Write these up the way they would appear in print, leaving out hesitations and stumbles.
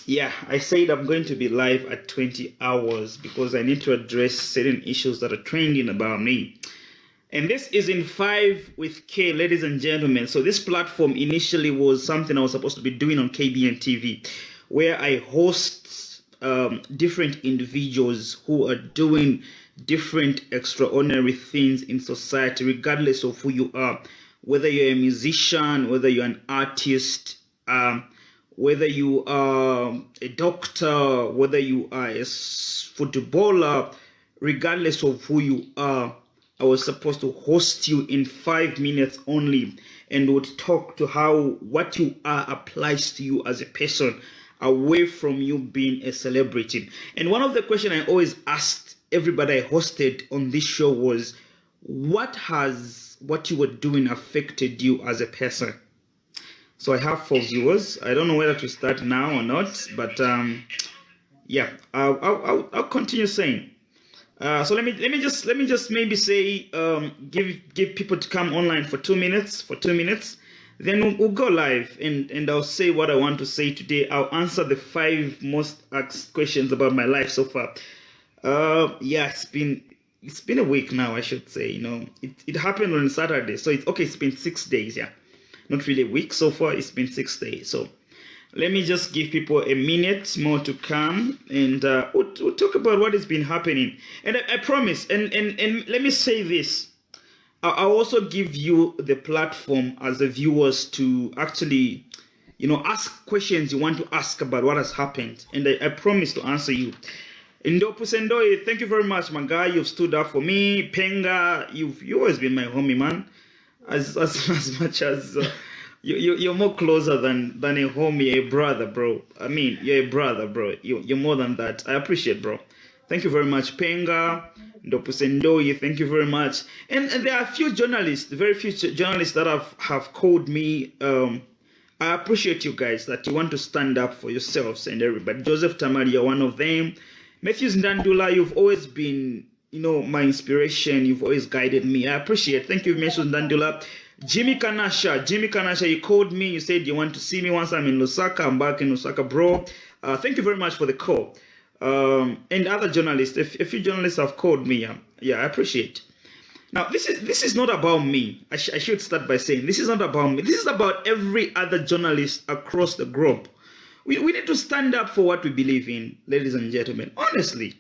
Yeah, I said I'm going to be live at 20 hours because I need to address certain issues that are trending about me. And this is in 5 with K, ladies and gentlemen. So this platform initially was something I was supposed to be doing on KBN TV, where I host different individuals who are doing different extraordinary things in society, regardless of who you are, whether you're a musician, whether you're an artist, whether you are a doctor, whether you are a footballer, regardless of who you are. I was supposed to host you in 5 minutes only and would talk to how what you are applies to you as a person, away from you being a celebrity. And one of the questions I always asked everybody I hosted on this show was, what has what you were doing affected you as a person? So I have 4 viewers. I don't know whether to start now or not, but yeah, I'll continue saying. So let me just maybe say give people to come online for 2 minutes. Then we'll go live and I'll say what I want to say today. I'll answer the 5 most asked questions about my life so far. Yeah, it's been a week now, I should say. You know, it happened on Saturday, so it's okay. It's been 6 days. Yeah, not really a week so far. It's been 6 days. So let me just give people a minute more to come, and we'll talk about what has been happening. And I promise, and let me say this, I'll also give you the platform as the viewers to actually, you know, ask questions you want to ask about what has happened, and I promise to answer you. Ndopusendoye, thank you very much, my guy. You've stood up for me. Penga, you've always been my homie, man. As much as you're more closer than a homie, a brother, bro. I mean, you're a brother, bro. You're more than that. I appreciate, bro. Thank you very much, Penga. Ndopusendoye, thank you very much. And there are a few journalists, very few journalists that have called me. I appreciate you guys that you want to stand up for yourselves and everybody. Joseph Tamaria, one of them. Matthews Ndandula, you've always been, you know, my inspiration. You've always guided me. I appreciate. Thank you, Matthews Ndandula. Jimmy Kanasha, you called me. You said you want to see me once I'm in Lusaka. I'm back in Lusaka, bro. Thank you very much for the call. And other journalists, a few journalists have called me. Yeah, I appreciate. Now, this is not about me. I should start by saying this is not about me. This is about every other journalist across the globe. We need to stand up for what we believe in, ladies and gentlemen. Honestly.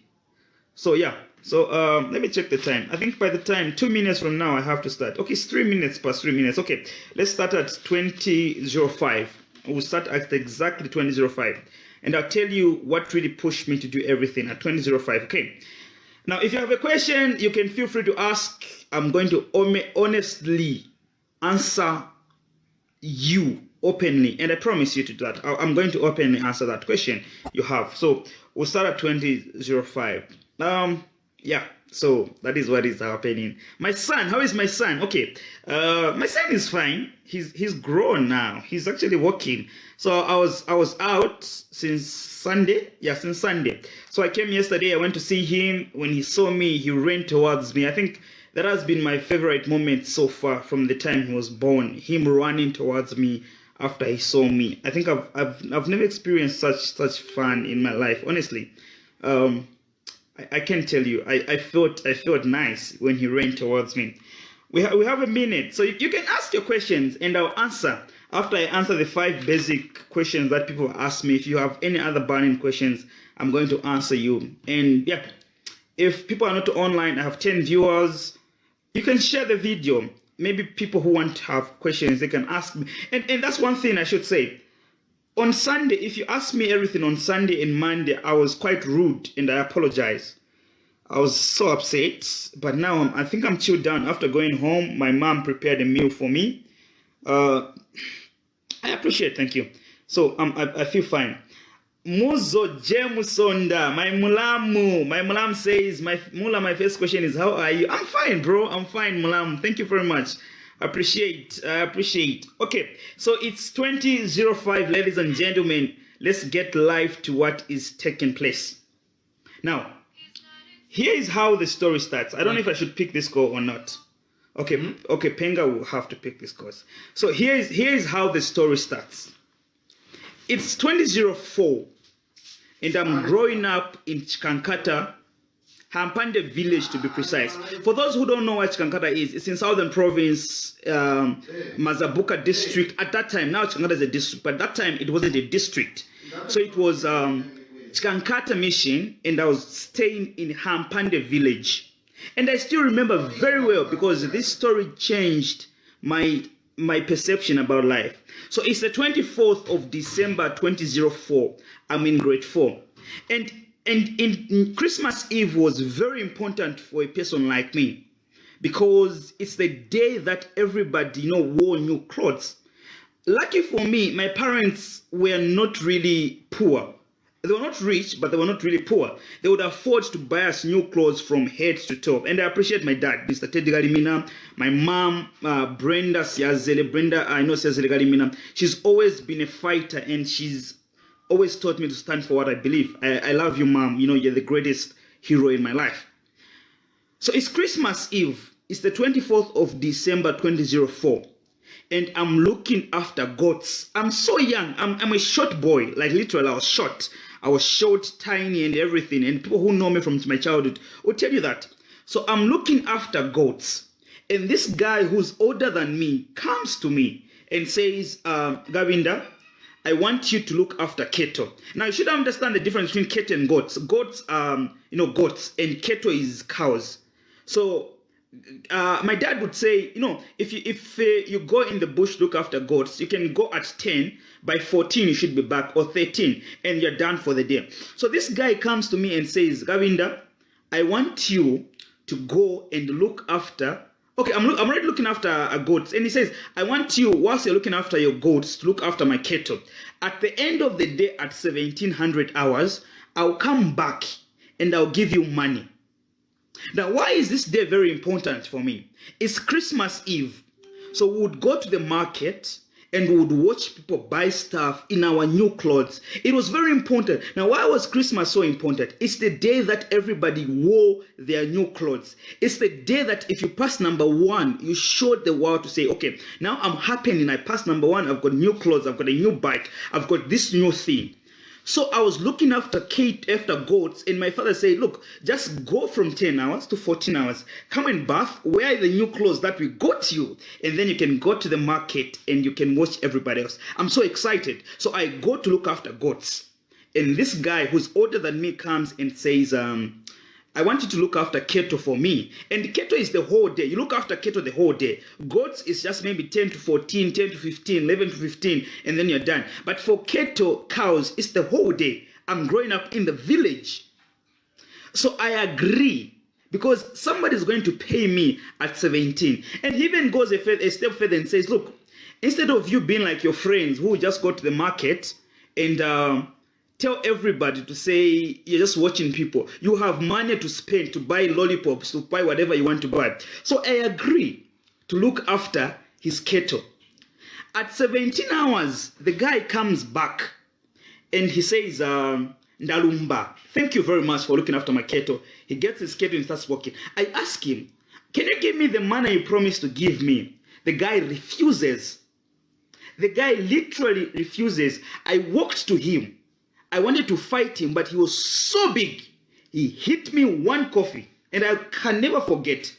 So yeah. So let me check the time. I think by the time 2 minutes from now I have to start. Okay, it's 3 minutes past 3 minutes. Okay, let's start at 20:05. We'll start at exactly 20:05, and I'll tell you what really pushed me to do everything at 20:05. Okay. Now, if you have a question, you can feel free to ask. I'm going to honestly answer you openly, and I promise you to do that. I'm going to openly answer that question you have. So we'll start at 20:05. Yeah, so that is what is happening. My son, how is my son? Okay, my son is fine. He's grown now. He's actually walking. So I was out since Sunday. Yeah, since Sunday. So I came yesterday. I went to see him. When he saw me, he ran towards me. I think that has been my favorite moment so far from the time he was born. Him running towards me after he saw me. I think I've never experienced such fun in my life. Honestly. I can't tell you. I felt nice when he ran towards me. We have a minute, so you can ask your questions and I'll answer after I answer the 5 basic questions that people ask me. If you have any other burning questions, I'm going to answer you. And yeah, if people are not online, I have 10 viewers. You can share the video. Maybe people who want to have questions, they can ask me. And that's one thing I should say. On Sunday, if you ask me everything on Sunday and Monday, I was quite rude and I apologize. I was so upset, but now I think I'm chilled down. After going home, my mom prepared a meal for me. I appreciate, thank you. So I feel fine. Muzo Jemusonda, my mulam says, my first question is, how are you? I'm fine, bro. I'm fine, mulam. Thank you very much. I appreciate. Okay, so it's 20:05, ladies and gentlemen. Let's get live to what is taking place. Now, here is how the story starts. I don't know if I should pick this call or not. Okay, okay, Penga will have to pick this course. So here is how the story starts. It's 20:04. and I'm growing up in Chikankata, Hampande village to be precise. For those who don't know what Chikankata is, it's in Southern Province, Mazabuka district. At that time, now Chikankata is a district, but at that time it wasn't a district. So it was Chikankata mission, and I was staying in Hampande village. And I still remember very well because this story changed my perception about life. So it's the 24th of December 2004. I'm in grade 4. And in Christmas Eve was very important for a person like me because it's the day that everybody, wore new clothes. Lucky for me, my parents were not really poor. They were not rich, but they were not really poor. They would afford to buy us new clothes from head to toe. And I appreciate my dad, Mr. Teddy Kalimina, my mom, Brenda Siazele. Brenda, I know Siazele Kalimina. She's always been a fighter, and she's always taught me to stand for what I believe. I love you, Mom. You're the greatest hero in my life. So it's Christmas Eve. It's the 24th of December 2004. And I'm looking after goats. I'm so young. I'm a short boy. Like literally, I was short. I was short, tiny, and everything. And people who know me from my childhood will tell you that. So I'm looking after goats. And this guy who's older than me comes to me and says, Kambinda, I want you to look after cattle. Now, you should understand the difference between cattle and goats. Goats, goats, and cattle is cows. So my dad would say, if you go in the bush, look after goats, you can go at 10, by 14 you should be back, or 13, and you're done for the day. So this guy comes to me and says, Kambinda, I want you to go and look after, I'm already looking after goats, and he says, I want you, whilst you're looking after your goats, to look after my cattle. At the end of the day, at 1700 hours, I'll come back and I'll give you money. Now, why is this day very important for me? It's Christmas Eve. So we would go to the market and we would watch people buy stuff in our new clothes. It was very important. Now, why was Christmas so important? It's the day that everybody wore their new clothes. It's the day that if you pass number 1, you showed the world to say, okay, now I'm happy and I passed number 1. I've got new clothes. I've got a new bike. I've got this new thing. So I was looking after goats, and my father said, look, just go from 10 hours to 14 hours. Come and bath, wear the new clothes that we got you, and then you can go to the market and you can watch everybody else. I'm so excited. So I go to look after goats. And this guy who's older than me comes and says, I want you to look after cattle for me. And cattle is the whole day. You look after cattle the whole day. Goats is just maybe 10 to 14, 10 to 15, 11 to 15, and then you're done. But for cattle, cows, it's the whole day. I'm growing up in the village. So I agree because somebody's going to pay me at 17. And he even goes a step further and says, look, instead of you being like your friends who just go to the market and tell everybody to say you're just watching people. You have money to spend, to buy lollipops, to buy whatever you want to buy. So I agree to look after his cattle. At 17 hours, the guy comes back and he says, Ndalumba, thank you very much for looking after my cattle. He gets his cattle and starts walking. I ask him, can you give me the money you promised to give me? The guy refuses. The guy literally refuses. I walked to him. I wanted to fight him, but he was so big. He hit me one coffee, and I can never forget.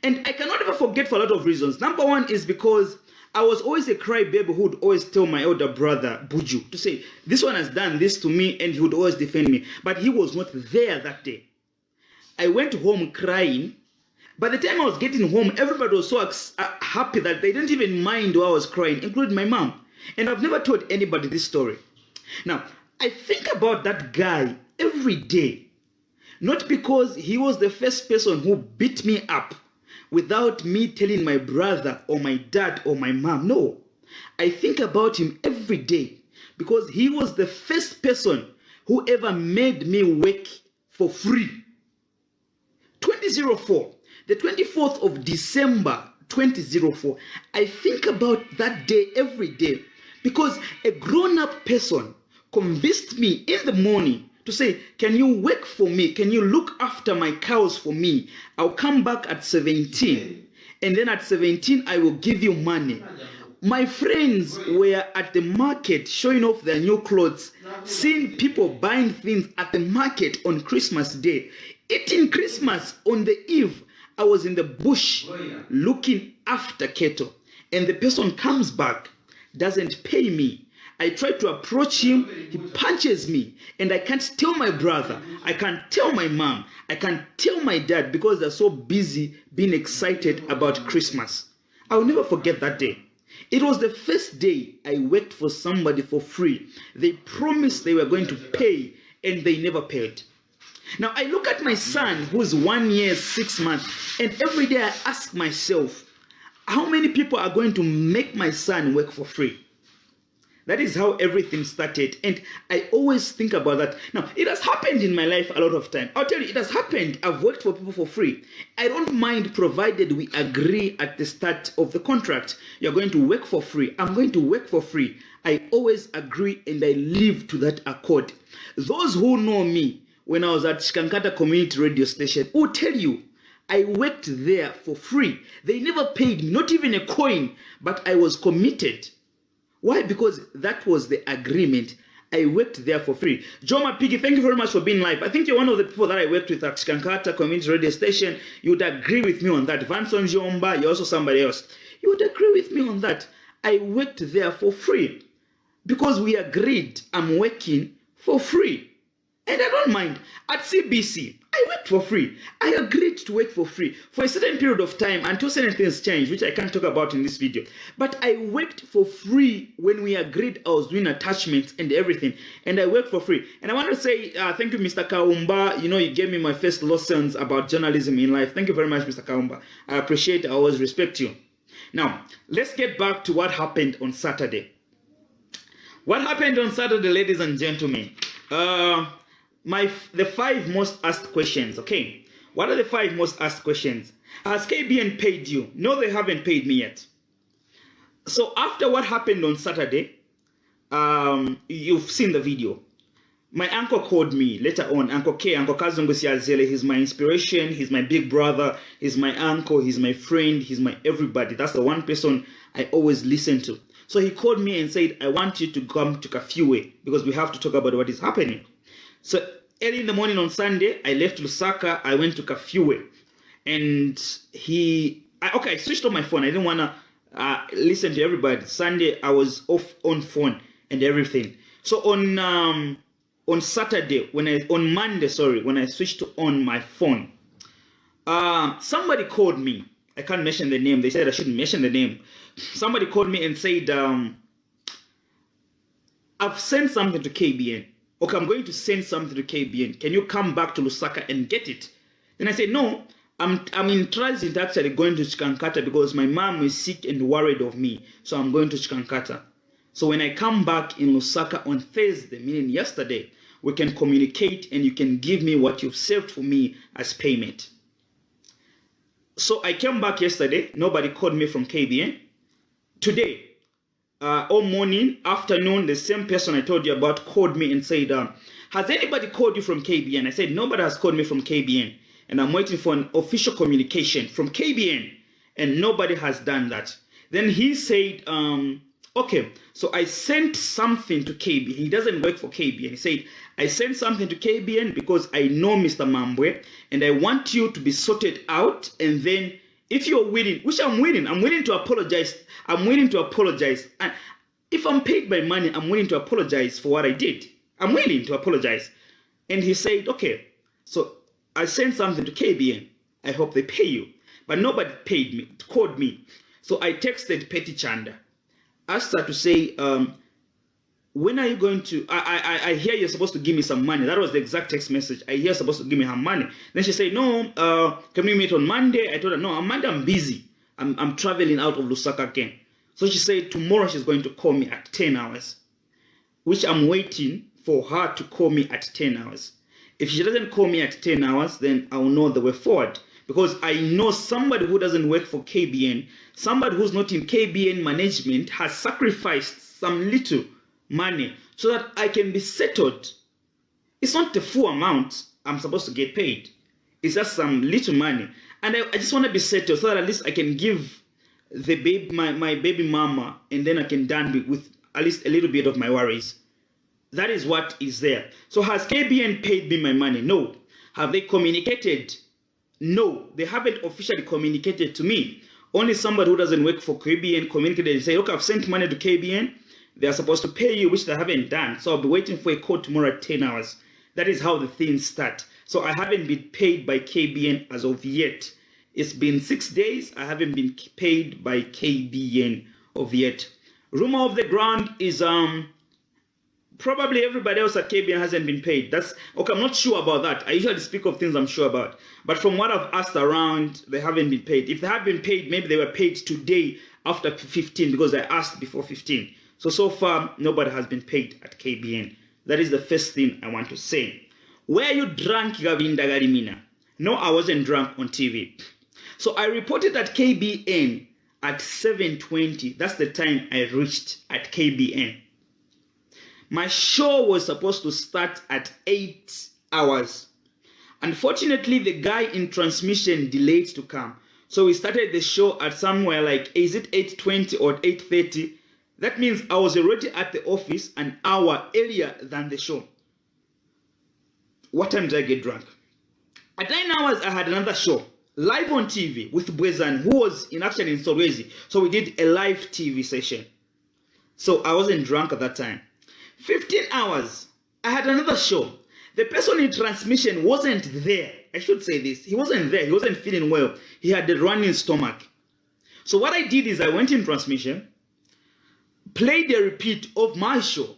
And I cannot ever forget for a lot of reasons. Number one is because I was always a crybaby who would always tell my elder brother, Buju, to say, this one has done this to me, and he would always defend me. But he was not there that day. I went home crying. By the time I was getting home, everybody was so happy that they didn't even mind why I was crying, including my mom. And I've never told anybody this story. Now, I think about that guy every day, not because he was the first person who beat me up without me telling my brother or my dad or my mom. No, I think about him every day because he was the first person who ever made me work for free. 2004, the 24th of December 2004, I think about that day every day because a grown-up person convinced me in the morning to say, can you work for me? Can you look after my cows for me? I'll come back at 17. And then at 17, I will give you money. My friends were at the market showing off their new clothes. seeing people buying things at the market on Christmas Day, eating Christmas on the eve. I was in the bush looking after cattle, and the person comes back, doesn't pay me. I try to approach him, he punches me, and I can't tell my brother, I can't tell my mom, I can't tell my dad because they're so busy being excited about Christmas. I'll never forget that day. It was the first day I worked for somebody for free. They promised they were going to pay, and they never paid. Now I look at my son who's 1 year, 6 months, and every day I ask myself, how many people are going to make my son work for free? That is how everything started, and I always think about that. Now, it has happened in my life a lot of time. I'll tell you, it has happened. I've worked for people for free. I don't mind provided we agree at the start of the contract. You're going to work for free. I'm going to work for free. I always agree and I live to that accord. Those who know me, when I was at Chikankata Community Radio Station, will tell you, I worked there for free. They never paid me, not even a coin, but I was committed. Why? Because that was the agreement. I worked there for free. Joma Piggy, thank you very much for being live. I think you're one of the people that I worked with at Chikankata Community Radio Station. You would agree with me on that. Vanson Jomba, you're also somebody else. You would agree with me on that. I worked there for free because we agreed I'm working for free. And I don't mind. At CBC, I worked for free. I agreed to work for free for a certain period of time until certain things changed, which I can't talk about in this video. But I worked for free when we agreed I was doing attachments and everything. And I worked for free. And I want to say thank you, Mr. Kaumba. You know, you gave me my first lessons about journalism in life. Thank you very much, Mr. Kaumba. I appreciate it. I always respect you. Now, let's get back to what happened on Saturday. What happened on Saturday, ladies and gentlemen? The 5 most asked questions, okay? What are the 5 most asked questions? Has KBN paid you? No, they haven't paid me yet. So after what happened on Saturday, you've seen the video. My uncle called me later on, Uncle K, Uncle Kazungu Siazele. He's my inspiration, he's my big brother, he's my uncle, he's my friend, he's my everybody. That's the one person I always listen to. So he called me and said, I want you to come to Kafue because we have to talk about what is happening. So early in the morning on Sunday, I left Lusaka, I went to Kafue, and I switched on my phone. I didn't want to listen to everybody. Sunday, I was off on phone and everything. So on Saturday, on Monday, when I switched on my phone, somebody called me. I can't mention the name. They said I shouldn't mention the name. Somebody called me and said, I've sent something to KBN. Okay, I'm going to send something to KBN. Can you come back to Lusaka and get it? Then I said, no, I'm in transit actually going to Chikankata because my mom is sick and worried of me. So I'm going to Chikankata. So when I come back in Lusaka on Thursday, meaning yesterday, we can communicate and you can give me what you've saved for me as payment. So I came back yesterday. Nobody called me from KBN. Today, all morning, afternoon, the same person I told you about called me and said, has anybody called you from KBN? I said, nobody has called me from KBN. And I'm waiting for an official communication from KBN. And nobody has done that. Then he said, okay, so I sent something to KBN. He doesn't work for KBN. He said, I sent something to KBN because I know Mr. Mambwe. And I want you to be sorted out. And then if you're willing, which I'm willing to apologize. I'm willing to apologize. And if I'm paid by money, I'm willing to apologize for what I did. I'm willing to apologize. And he said, okay, so I sent something to KBN. I hope they pay you. But nobody paid me, called me. So I texted Petty Chanda. Asked her to say, when are you going to, I hear you're supposed to give me some money. That was the exact text message. I hear you're supposed to give me her money. Then she said, no, can we meet on Monday? I told her, no, on Monday I'm busy. I'm traveling out of Lusaka again. So she said tomorrow she's going to call me at 10 hours, which I'm waiting for her to call me at 10 hours. If she doesn't call me at 10 hours, then I'll know the way forward. Because I know somebody who doesn't work for KBN, somebody who's not in KBN management has sacrificed some little money so that I can be settled. It's not the full amount I'm supposed to get paid. It's just some little money. And I just want to be settled so that at least I can give the baby, my baby mama, and then I can done with at least a little bit of my worries. That is what is there. So has KBN paid me my money? No. Have they communicated? No. They haven't officially communicated to me. Only somebody who doesn't work for KBN communicated and say, look, I've sent money to KBN. They are supposed to pay you, which they haven't done. So I'll be waiting for a call tomorrow at 10 hours. That is how the things start. So I haven't been paid by KBN as of yet. It's been 6 days. I haven't been paid by KBN of yet. Rumor of the ground is probably everybody else at KBN hasn't been paid. That's okay. I'm not sure about that. I usually speak of things I'm sure about. But from what I've asked around, they haven't been paid. If they have been paid, maybe they were paid today after 15 because I asked before 15. So far, nobody has been paid at KBN. That is the first thing I want to say. Were you drunk, Kambinda Kalimina? No, I wasn't drunk on TV. So I reported at KBN at 7:20. That's the time I reached at KBN. My show was supposed to start at 8 hours. Unfortunately, the guy in transmission delayed to come. So we started the show at somewhere like, is it 8:20 or 8:30? That means I was already at the office an hour earlier than the show. What time did I get drunk? At 9 hours, I had another show, live on TV with Bwezan, who was in action in Solwezi. So we did a live TV session. So I wasn't drunk at that time. 15 hours, I had another show. The person in transmission wasn't there. I should say this. He wasn't there. He wasn't feeling well. He had a running stomach. So what I did is I went in transmission, played a repeat of my show.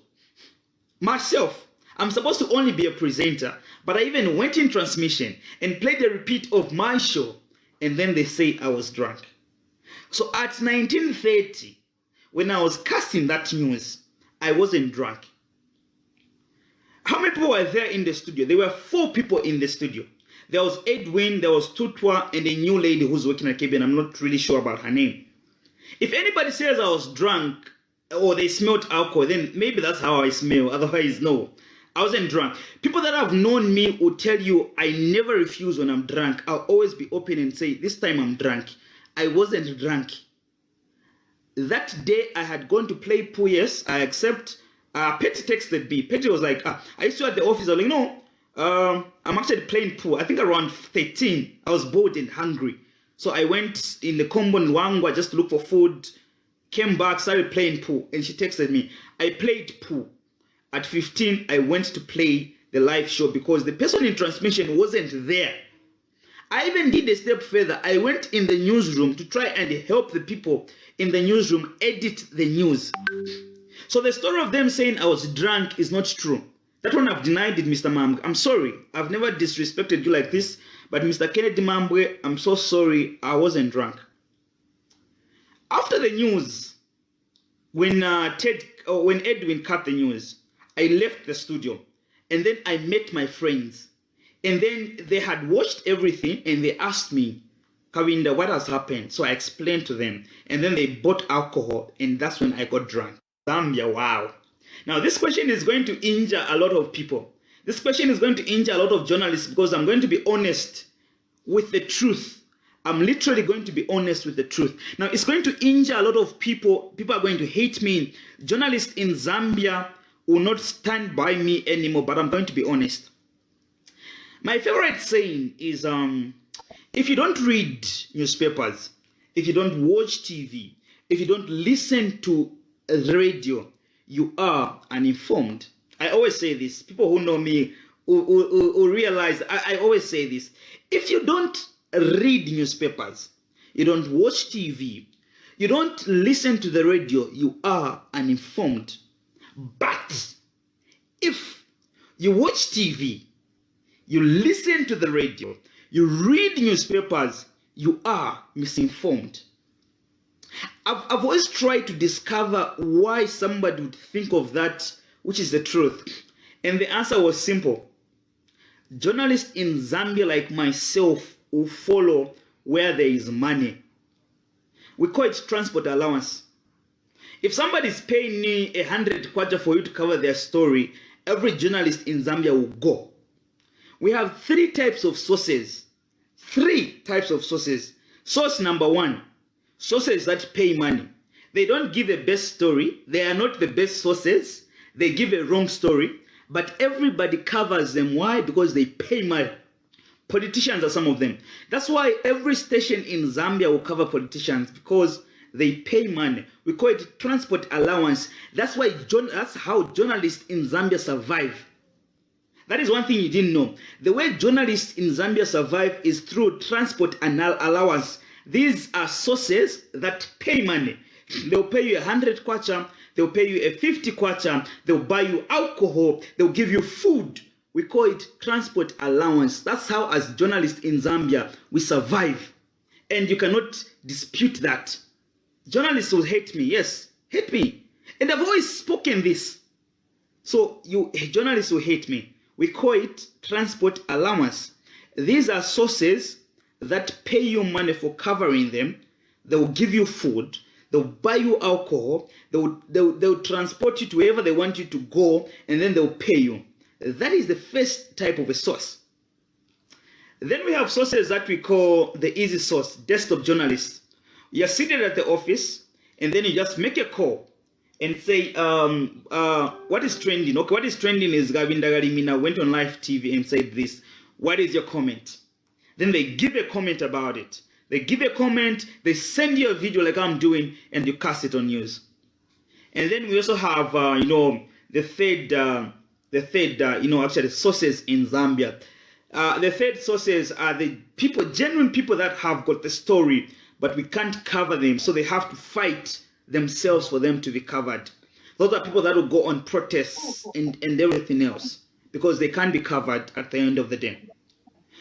Myself. I'm supposed to only be a presenter, but I even went in transmission and played a repeat of my show, and then they say I was drunk. So at 19:30, when I was casting that news, I wasn't drunk. How many people were there in the studio? There were 4 people in the studio. There was Edwin, there was Tutwa, and a new lady who's working at KBN. I'm not really sure about her name. If anybody says I was drunk or they smelled alcohol, then maybe that's how I smell. Otherwise, no. I wasn't drunk. People that have known me will tell you I never refuse when I'm drunk. I'll always be open and say, this time I'm drunk. I wasn't drunk. That day I had gone to play pool, yes, I accept. Petty texted me. Petty was like, I used to at the office. I was like, no, I'm actually playing pool. I think around 13. I was bored and hungry. So I went in the combo in Wangwa just to look for food. Came back, started playing pool. And she texted me. I played pool. At 15, I went to play the live show because the person in transmission wasn't there. I even did a step further. I went in the newsroom to try and help the people in the newsroom edit the news. So the story of them saying I was drunk is not true. That one I've denied it, Mr. Mambwe. I'm sorry. I've never disrespected you like this. But Mr. Kennedy Mambwe, I'm so sorry. I wasn't drunk. After the news, when Edwin cut the news, I left the studio. And then I met my friends. And then they had watched everything and they asked me, Kambinda, what has happened? So I explained to them. And then they bought alcohol and that's when I got drunk. Zambia, wow. Now this question is going to injure a lot of people. This question is going to injure a lot of journalists because I'm going to be honest with the truth. I'm literally going to be honest with the truth. Now it's going to injure a lot of people. People are going to hate me. Journalists in Zambia will not stand by me anymore, but I'm going to be honest. My favorite saying is, if you don't read newspapers, if you don't watch TV, if you don't listen to the radio, you are uninformed. I always say this. People who know me will realize I always say this. If you don't read newspapers, you don't watch TV, you don't listen to the radio, you are uninformed. But if you watch TV, you listen to the radio, you read newspapers, you are misinformed. I've always tried to discover why somebody would think of that, which is the truth. And the answer was simple. Journalists in Zambia like myself will follow where there is money. We call it transport allowance. If somebody is paying me 100 kwacha for you to cover their story, every journalist in Zambia will go. We have 3 types of sources. 3 types of sources. Source number 1, sources that pay money. They don't give the best story. They are not the best sources. They give a wrong story, but everybody covers them. Why? Because they pay money. Politicians are some of them. That's why every station in Zambia will cover politicians, because they pay money. We call it transport allowance. That's how journalists in Zambia survive. That is one thing you didn't know. The way journalists in Zambia survive is through transport allowance. These are sources that pay money. They'll pay you 100 kwacha, they'll pay you a 50 kwacha, they'll buy you alcohol, they'll give you food. We call it transport allowance. That's how, as journalists in Zambia, we survive. And you cannot dispute that. Journalists will hate me, yes, hate me. And I've always spoken this. So journalists will hate me. We call it transport allowance. These are sources that pay you money for covering them. They will give you food. They'll buy you alcohol. They'll transport you to wherever they want you to go, and then they'll pay you. That is the first type of a source. Then we have sources that we call the easy source, desktop journalists. You're seated at the office, and then you just make a call and say, what is trending? Okay, what is trending is Kalimina went on live TV and said this. What is your comment? Then they give a comment about it. They give a comment, they send you a video like I'm doing, and you cast it on news. And then we also have, the third, actually sources in Zambia. The third sources are the people, genuine people that have got the story, but we can't cover them, so they have to fight themselves for them to be covered. Those are people that will go on protests and everything else, because they can't be covered at the end of the day.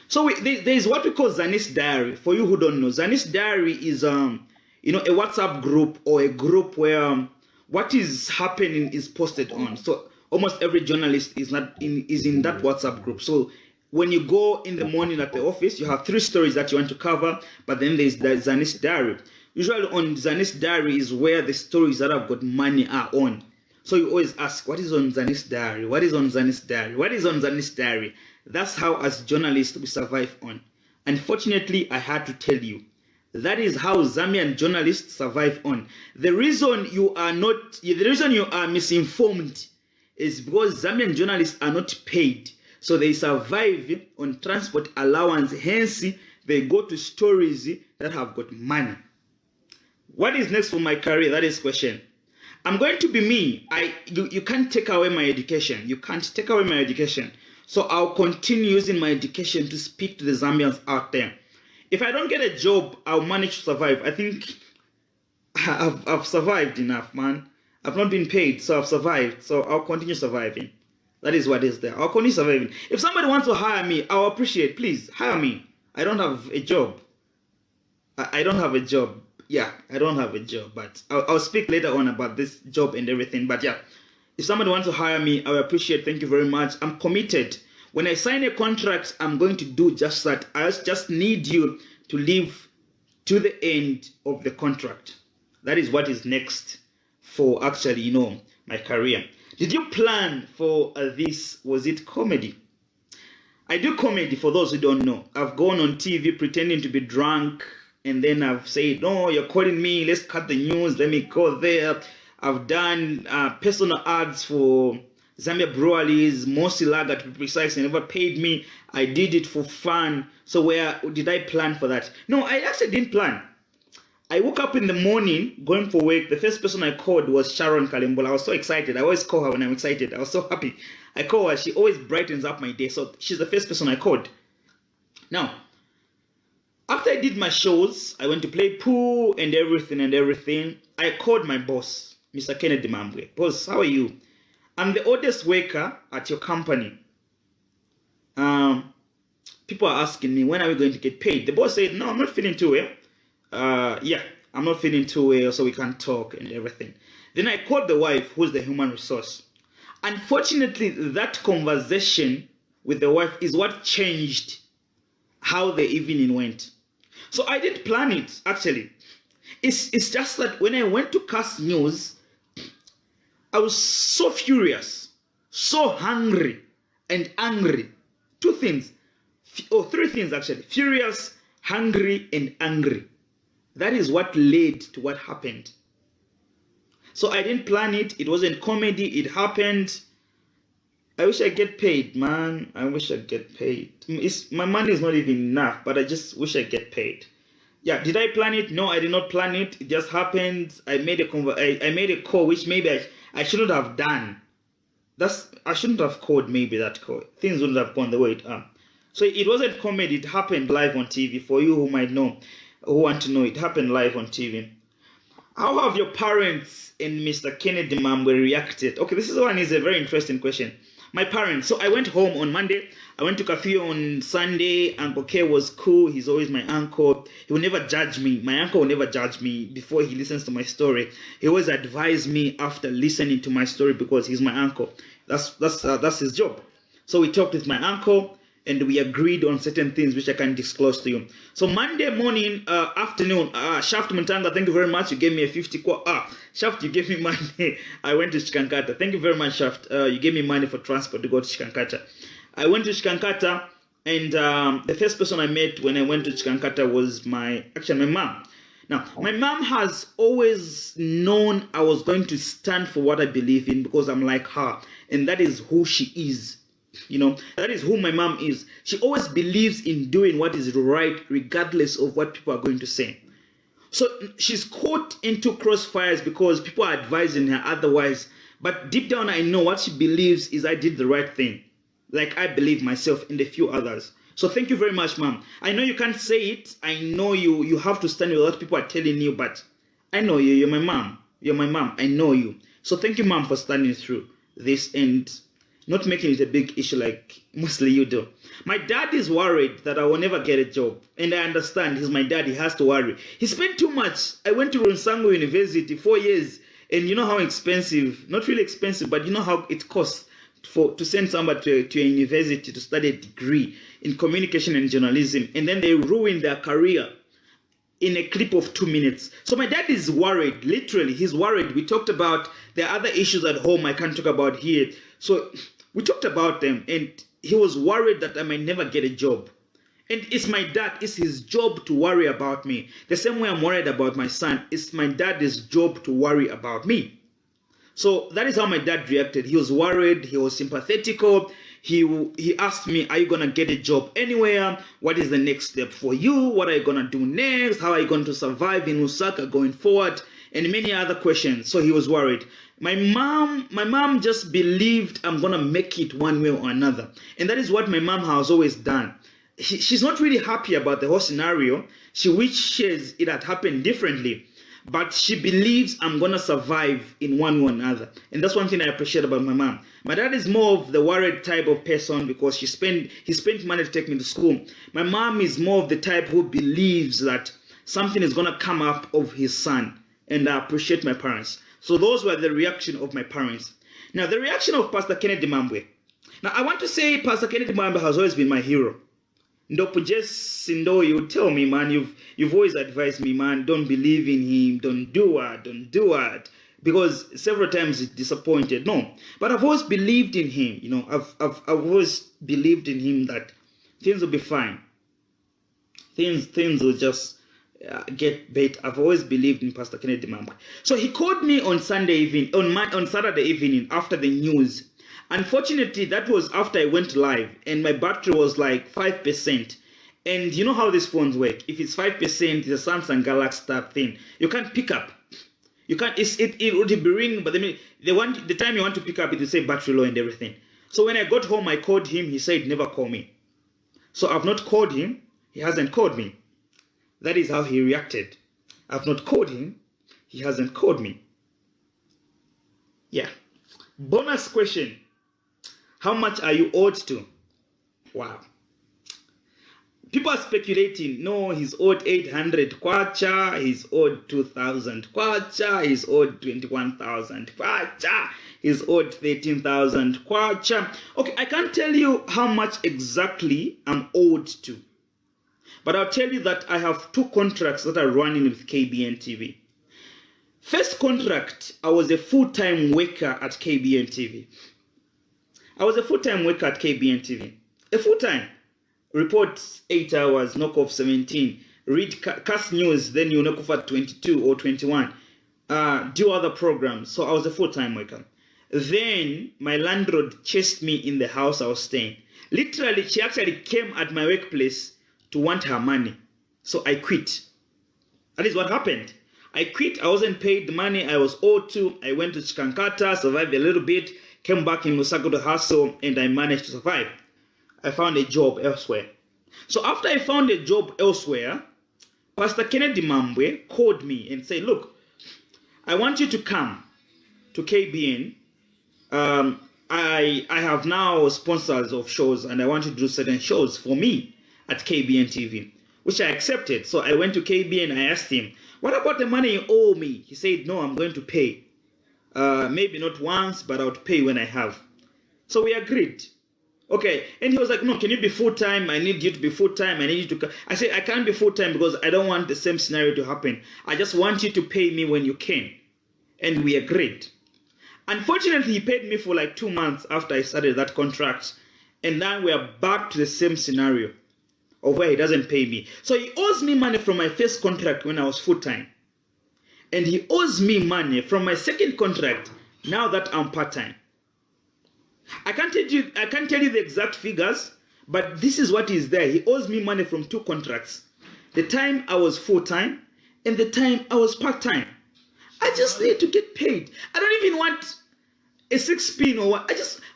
So there is what we call Zanis Diary. For you who don't know, Zanis Diary is a WhatsApp group, or a group where what is happening is posted on. So almost every journalist is in that WhatsApp group. So when you go in the morning at the office, you have 3 stories that you want to cover, but then there's the Zanis Diary. Usually on Zanis Diary is where the stories that have got money are on. So you always ask, what is on Zanis Diary? What is on Zanis Diary? What is on Zanis Diary? That's how, as journalists, we survive on. Unfortunately, I had to tell you, that is how Zambian journalists survive on. The reason you are misinformed is because Zambian journalists are not paid. So they survive on transport allowance. Hence, they go to stories that have got money. What is next for my career? That is the question. I'm going to be me. You can't take away my education. You can't take away my education. So I'll continue using my education to speak to the Zambians out there. If I don't get a job, I'll manage to survive. I think I've survived enough, man. I've not been paid, so I've survived. So I'll continue surviving. That is what is there. I'll continue surviving. If somebody wants to hire me, I'll appreciate. Please, hire me. I don't have a job. I don't have a job. Yeah, I don't have a job. But I'll speak later on about this job and everything. But yeah. If somebody wants to hire me, I will appreciate. Thank you very much. I'm committed. When I sign a contract, I'm going to do just that. I just need you to live to the end of the contract. That is what is next for actually, my career. Did you plan for this? Was it comedy? I do comedy, for those who don't know. I've gone on TV pretending to be drunk, and then I've said, no, you're calling me, let's cut the news, let me go there. I've done personal ads for Zambia Breweries, Mosi Lager to be precise. They never paid me. I did it for fun. So where did I plan for that? No, I actually didn't plan. I woke up in the morning going for work. The first person I called was Sharon Kalimbola. I was so excited. I always call her when I'm excited. I was so happy. I call her. She always brightens up my day. So she's the first person I called. Now, after I did my shows, I went to play pool and everything. I called my boss, Mr. Kennedy Mambwe. Boss, how are you? I'm the oldest worker at your company. People are asking me, when are we going to get paid? The boss said, no, I'm not feeling too well. Yeah, I'm not feeling too well, so we can't talk and everything. Then I called the wife, who's the human resource. Unfortunately, that conversation with the wife is what changed how the evening went. So I didn't plan it, actually. It's just that when I went to cast news, I was so furious, so hungry and angry. 2 things, or 3 things actually. Furious, hungry, and angry. That is what led to what happened. So I didn't plan it. It wasn't comedy. It happened. I wish I get paid, man. I wish I get paid. My money is not even enough, but I just wish I get paid. Yeah, did I plan it? No, I did not plan it. It just happened. I made a call, which maybe I shouldn't have done. I shouldn't have called maybe that call. Things wouldn't have gone the way it are. So it wasn't comedy. It happened live on TV. For you who might know, who want to know, it happened live on TV. How have your parents and Mr. Kennedy Mambwe reacted? Okay, this is a very interesting question. My parents. So I went home on Monday. I went to cafe on Sunday. Uncle K was cool. He's always my uncle. He will never judge me. My uncle will never judge me before he listens to my story. He always advise me after listening to my story because he's my uncle. That's his job. So we talked with my uncle and we agreed on certain things which I can disclose to you. So Monday morning, afternoon, Shaft Muntanga, thank you very much. You gave me a 50 Shaft, you gave me money. I went to Chikankata. Thank you very much, Shaft. You gave me money for transport to go to Chikankata. I went to Chikankata, and the first person I met when I went to Chikankata was my mom. Now, my mom has always known I was going to stand for what I believe in because I'm like her, and that is who she is. That is who my mom is. She always believes in doing what is right regardless of what people are going to say. So she's caught into crossfires because people are advising her otherwise. But deep down I know what she believes is I did the right thing. Like I believe myself and a few others. So thank you very much, mom. I know you can't say it. I know you have to stand with what people are telling you, but I know you. You're my mom. You're my mom. I know you. So thank you, mom, for standing through this and not making it a big issue like mostly you do. My dad is worried that I will never get a job. And I understand. He's my dad. He has to worry. He spent too much. I went to Ronsango University 4 years. And you know how expensive, not really expensive, but you know how it costs to send somebody to a university to study a degree in communication and journalism. And then they ruin their career in a clip of 2 minutes. So my dad is worried. Literally, he's worried. We talked about the other issues at home I can't talk about here. So we talked about them, and he was worried that I might never get a job. And it's my dad, it's his job to worry about me. The same way I'm worried about my son, it's my dad's job to worry about me. So that is how my dad reacted. He was worried, he was sympathetic. He asked me, are you going to get a job anywhere? What is the next step for you? What are you going to do next? How are you going to survive in Lusaka going forward? And many other questions. So he was worried. My mom just believed I'm going to make it one way or another. And that is what my mom has always done. She's not really happy about the whole scenario. She wishes it had happened differently. But she believes I'm going to survive in one way or another. And that's one thing I appreciate about my mom. My dad is more of the worried type of person because he spent money to take me to school. My mom is more of the type who believes that something is going to come up of his son. And I appreciate my parents. So those were the reaction of my parents. Now, the reaction of Pastor Kennedy Mambwe. Now, I want to say Pastor Kennedy Mambwe has always been my hero. Ndopo Jess Sindo, you tell me, man, you've always advised me, man, don't believe in him, don't do it. Because several times it disappointed. No. But I've always believed in him, I've always believed in him that things will be fine. Things will just get better. I've always believed in Pastor Kennedy Mambwe. So he called me on Sunday evening, on Saturday evening after the news. Unfortunately, that was after I went live and my battery was like 5%. And you know how these phones work. If it's 5%, it's a Samsung Galaxy type thing. You can't pick up. You can't. It would be ringing, but the time you want to pick up, it will say battery low and everything. So when I got home, I called him. He said, never call me. So I've not called him. He hasn't called me. That is how he reacted. I've not called him. He hasn't called me. Yeah. Bonus question. How much are you owed to? Wow. People are speculating. No, he's owed 800 kwacha. He's owed 2,000 kwacha. He's owed 21,000 kwacha. He's owed 13,000 kwacha. Okay, I can't tell you how much exactly I'm owed to. But I'll tell you that I have 2 contracts that are running with KBN TV. First contract, I was a full-time worker at KBN TV. I was a full-time worker at KBN TV. A full-time. Report 8 hours, knock off 17. Read cast news, then you knock off at 22 or 21. do other programs. So I was a full-time worker. Then my landlord chased me in the house I was staying. Literally, she actually came at my workplace to want her money. So I quit. That is what happened. I quit. I wasn't paid the money I was owed to. I went to Chikankata, survived a little bit, came back in Lusaka to hustle, and I managed to survive. I found a job elsewhere. So after I found a job elsewhere, Pastor Kennedy Mambwe called me and said, look, I want you to come to KBN. I have now sponsors of shows, and I want you to do certain shows for me at KBN TV, which I accepted. So I went to KBN. I asked him, what about the money you owe me? He said, no, I'm going to pay. Maybe not once, but I would pay when I have. So we agreed. Okay. And he was like, no, can you be full-time? I need you to be full-time. I need you to... I said, I can't be full-time because I don't want the same scenario to happen. I just want you to pay me when you can. And we agreed. Unfortunately, he paid me for like 2 months after I started that contract. And then we are back to the same scenario of where he doesn't pay me. So he owes me money from my first contract when I was full-time. And he owes me money from my second contract now that I'm part-time. I can't tell you the exact figures, but this is what is there. He owes me money from 2 contracts. The time I was full-time and the time I was part-time. I just need to get paid. I don't even want a 6 pin or what.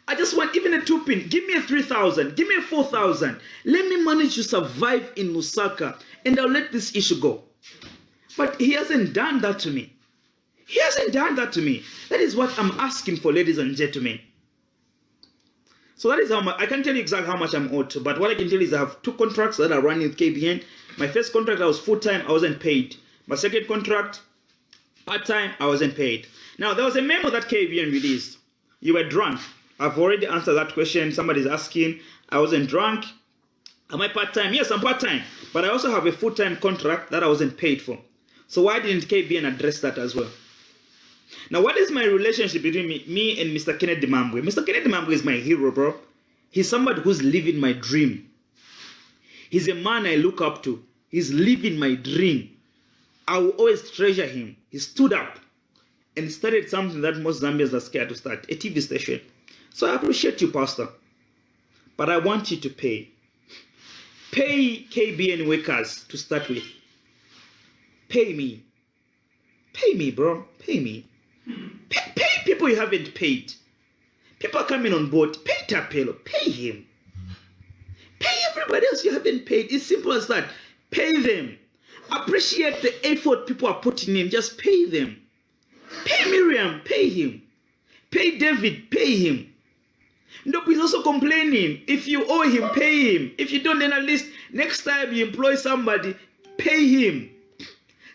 I just want even a 2 pin. Give me a 3,000. Give me a 4,000. Let me manage to survive in Lusaka, and I'll let this issue go. But he hasn't done that to me. He hasn't done that to me. That is what I'm asking for, ladies and gentlemen. So that is how much. I can't tell you exactly how much I'm owed to, but what I can tell you is I have 2 contracts that are running with KBN. My first contract, I was full-time, I wasn't paid. My second contract, part-time, I wasn't paid. Now, there was a memo that KBN released. You were drunk. I've already answered that question. Somebody's asking. I wasn't drunk. Am I part-time? Yes, I'm part-time. But I also have a full-time contract that I wasn't paid for. So why didn't KBN address that as well? Now, what is my relationship between me and Mr. Kennedy Mambwe? Mr. Kennedy Mambwe is my hero, bro. He's somebody who's living my dream. He's a man I look up to. He's living my dream. I will always treasure him. He stood up and started something that most Zambians are scared to start, a TV station. So I appreciate you, Pastor. But I want you to pay. Pay KBN workers to start with. Pay me. Pay me, bro. Pay me. Pay people you haven't paid. People are coming on board. Pay Tapelo. Pay him. Pay everybody else you haven't paid. It's simple as that. Pay them. Appreciate the effort people are putting in. Just pay them. Pay Miriam. Pay him. Pay David. Pay him. Nope, he's also complaining. If you owe him, pay him. If you don't, then at least next time you employ somebody, pay him.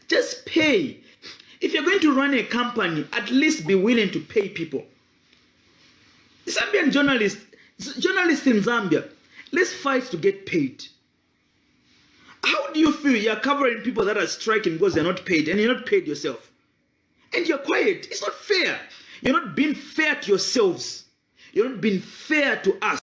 Just pay. If you're going to run a company, at least be willing to pay people. Zambian journalists in Zambia, let's fight to get paid. How do you feel you're covering people that are striking because they're not paid and you're not paid yourself? And you're quiet. It's not fair. You're not being fair to yourselves. You're not being fair to us.